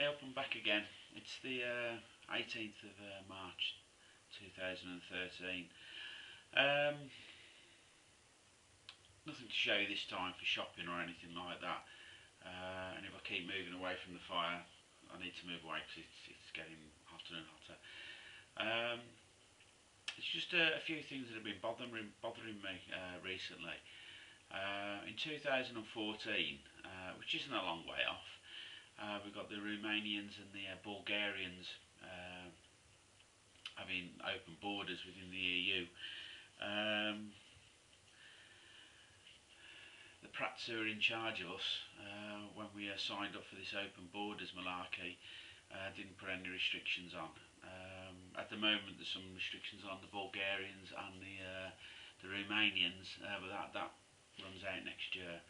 Hey up and back again. It's the 18th of March 2013. Um, Nothing to show you this time for shopping or anything like that. And if I keep moving away from the fire, I need to move away because it's getting hotter and hotter. Um, it's just a few things that have been bothering me recently. In 2014, which isn't a long way off, we've got the Romanians and the Bulgarians having open borders within the EU. The Prats who are in charge of us, when we signed up for this open borders malarkey, didn't put any restrictions on. At the moment there's some restrictions on the Bulgarians and the Romanians, but that runs out next year.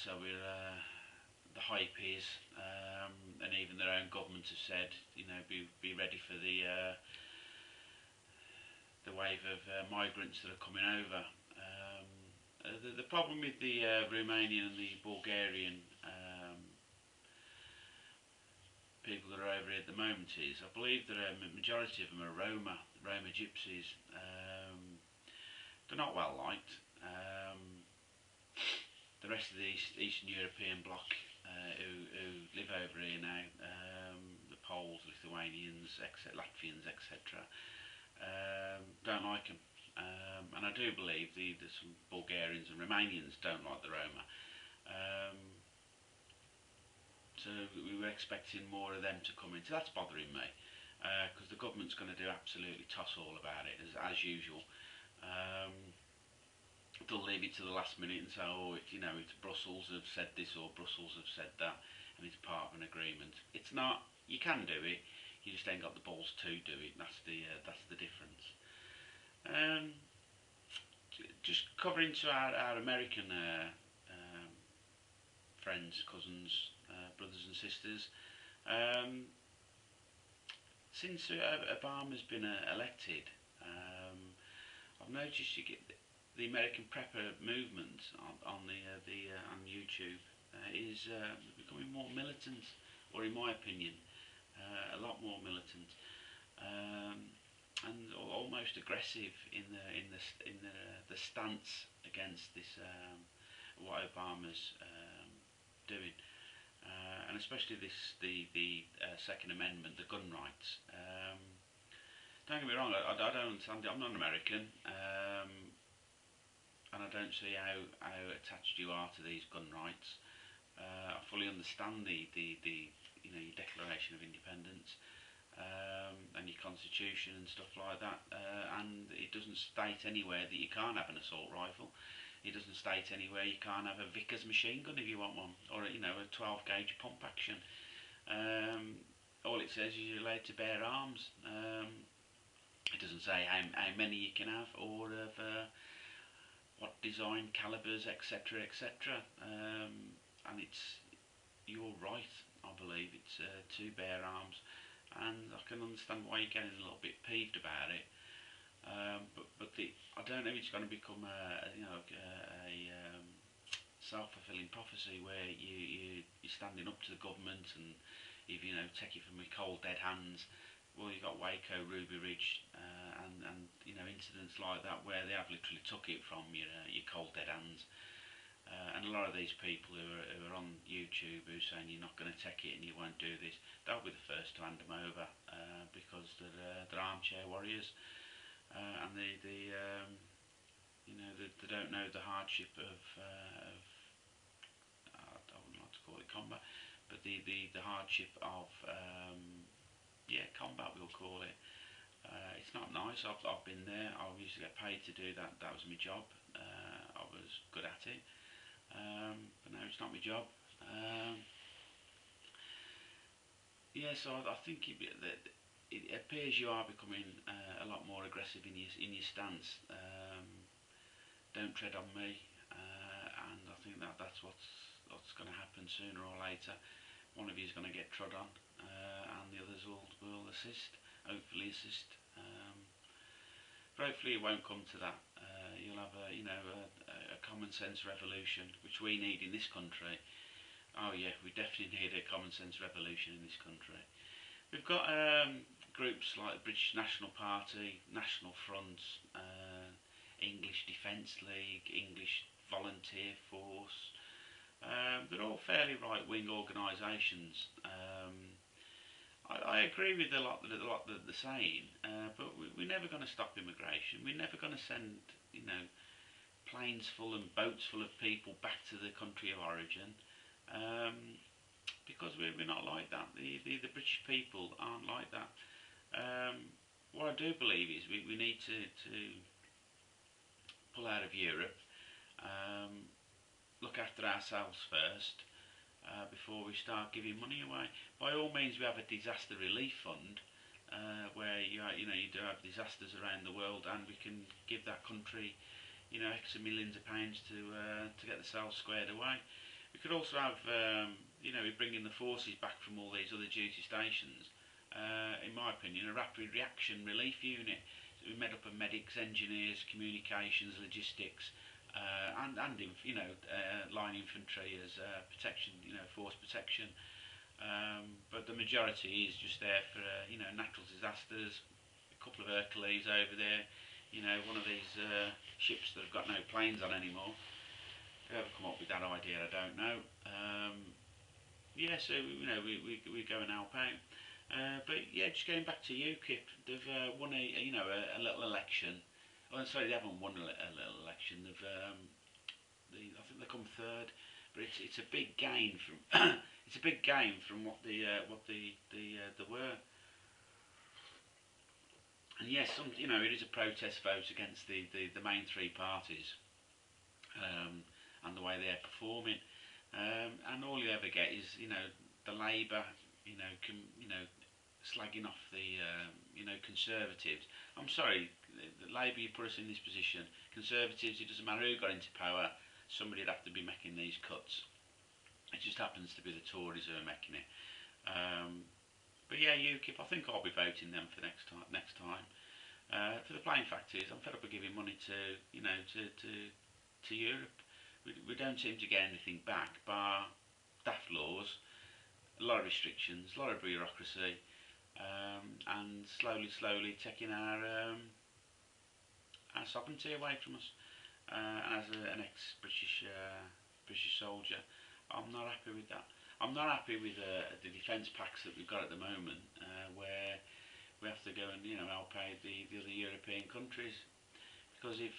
So the hype is, and even their own government have said, be ready for the wave of migrants that are coming over. The problem with the Romanian and the Bulgarian people that are over here at the moment is, I believe that a majority of them are Roma gypsies. They're not well liked. The rest of the Eastern European bloc who live over here now, the Poles, Lithuanians, Latvians, etc., don't like them. And I do believe that some Bulgarians and Romanians don't like the Roma. So we were expecting more of them to come in. So that's bothering me, because the government's going to do absolutely toss all about it, as usual. They'll leave it to the last minute and say, oh, it's Brussels have said this or Brussels have said that, and it's part of an agreement. It's not. You can do it. You just ain't got the balls to do it. That's the difference. Just covering to our American friends, cousins, brothers and sisters. Since Obama's been elected, I've noticed you get the American prepper movement on YouTube is becoming more militant, or in my opinion, a lot more militant, and almost aggressive in the stance against this what Obama's doing, and especially the Second Amendment, the gun rights. Don't get me wrong, I don't understand it. I'm not an American, and I don't see how attached you are to these gun rights. I fully understand the your Declaration of Independence, and your Constitution and stuff like that, and it doesn't state anywhere that you can't have an assault rifle. It doesn't state anywhere you can't have a Vickers machine gun if you want one, or a 12 gauge pump action. All it says is you're allowed to bear arms. It doesn't say how many you can have, or of what design, calibers, etc., etc. And it's your right, I believe, it's to bear arms, and I can understand why you're getting a little bit peeved about it. But I don't know if it's going to become a self-fulfilling prophecy where you're standing up to the government, and if take it from your cold dead hands. Well, you've got Waco, Ruby Ridge, and incidents like that where they have literally took it from your cold dead hands. And a lot of these people who are on YouTube who are saying you're not going to take it and you won't do this, they'll be the first to hand them over, because they're armchair warriors, and they don't know the hardship of I wouldn't like to call it combat, but the hardship of combat, we'll call it. It's not nice. I've been there. I used to get paid to do that. That was my job. I was good at it. But now it's not my job. So I think it appears you are becoming a lot more aggressive in your stance. Don't tread on me, and I think that's what's going to happen sooner or later. One of you is going to get trod on, and the others will assist. Hopefully assist. But hopefully it won't come to that. You'll have a common sense revolution, which we need in this country, Oh yeah, we definitely need a common sense revolution in this country. We've got groups like the British National Party, National Front, English Defence League, English Volunteer Force. They're all fairly right-wing organisations. I agree with a lot that they're saying, but we're never going to stop immigration. We're never going to send, you know, planes full and boats full of people back to the country of origin, um, because we're not like that. The British people aren't like that. What I do believe is we need to pull out of Europe, um, look after ourselves first, before we start giving money away. By all means, we have a disaster relief fund, where you do have disasters around the world, and we can give that country, extra millions of pounds to get themselves squared away. We could also have, we bring in the forces back from all these other duty stations. In my opinion, a rapid reaction relief unit. So we made up of medics, engineers, communications, logistics, line infantry as protection, force protection. But the majority is just there for natural disasters. A couple of Hercules over there, one of these ships that have got no planes on anymore. Whoever come up with that idea, I don't know. Yeah, so we go and help out. But yeah, just going back to UKIP, they've won a little election. Oh, sorry, they haven't won a little election. I think they come third, but it's a big gain from it's a big gain from what they were. And yes, it is a protest vote against the main three parties, um, and the way they're performing. And all you ever get is the Labour, slagging off the Conservatives. I'm sorry, the Labour, you put us in this position. Conservatives, it doesn't matter who got into power, somebody would have to be making these cuts. It just happens to be the Tories who are making it. But yeah, UKIP, I think I'll be voting them for next time. For the plain fact is, I'm fed up of giving money to Europe. We don't seem to get anything back, bar daft laws, a lot of restrictions, a lot of bureaucracy, and slowly taking our sovereignty away from us. As an ex-British soldier, I'm not happy with that. I'm not happy with the defence pacts that we've got at the moment, where we have to go and help out the other European countries, because if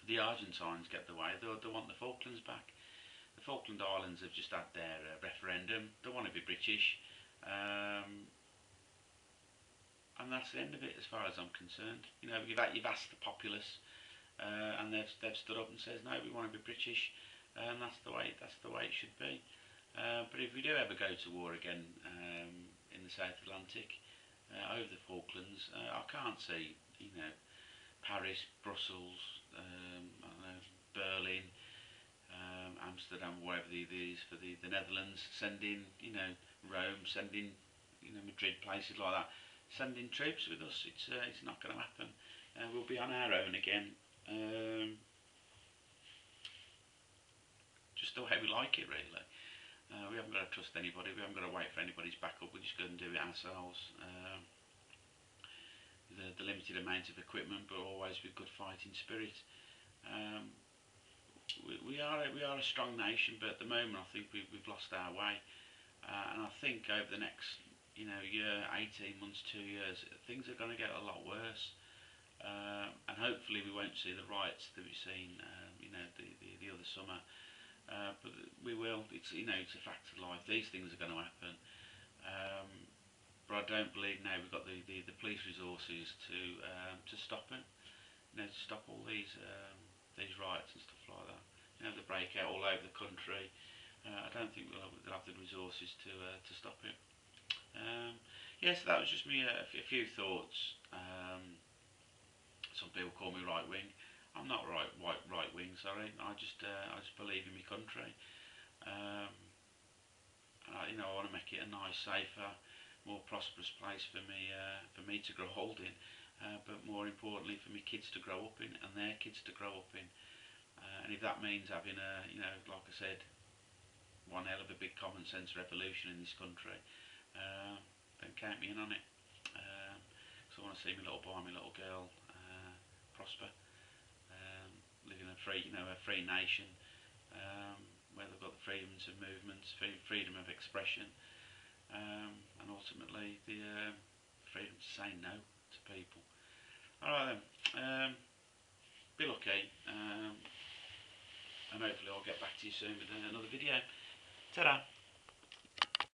the Argentines get the way, they want the Falklands back. The Falkland Islands have just had their referendum. They want to be British, and that's the end of it as far as I'm concerned. You've asked the populace, and they've stood up and says no, we want to be British, and that's the way it should be. But if we do ever go to war again, in the South Atlantic, over the Falklands, I can't see Paris, Brussels, I don't know, Berlin, Amsterdam, wherever it is for the Netherlands, sending Rome, sending Madrid, places like that, sending troops with us. It's not going to happen. We'll be on our own again, just the way we like it, really. We haven't got to trust anybody. We haven't got to wait for anybody's backup. We just go and do it ourselves. The limited amount of equipment, but always with good fighting spirit. We are a strong nation, but at the moment I think we've lost our way. And I think over the next year, 18 months, 2 years, things are going to get a lot worse. And hopefully we won't see the riots that we've seen, the other summer. But we will. It's a fact of life. These things are going to happen. But I don't believe now we've got the police resources to stop it. To stop all these riots and stuff like that. They break out all over the country. I don't think they'll have the resources to stop it. So that was just me a few thoughts. Some people call me right wing. I'm not right wing. Sorry. I just believe in my country. I want to make it a nice, safer, more prosperous place for me to grow old in. But more importantly, for my kids to grow up in, and their kids to grow up in. And if that means having like I said, one hell of a big common sense revolution in this country, then count me in on it. So I want to see my little boy, my little girl prosper, live in a free, a free nation, where they've got the freedoms of movements, freedom of expression, and ultimately the freedom to say no to people. Alright then, be lucky, and hopefully I'll get back to you soon with another video. Ta-da!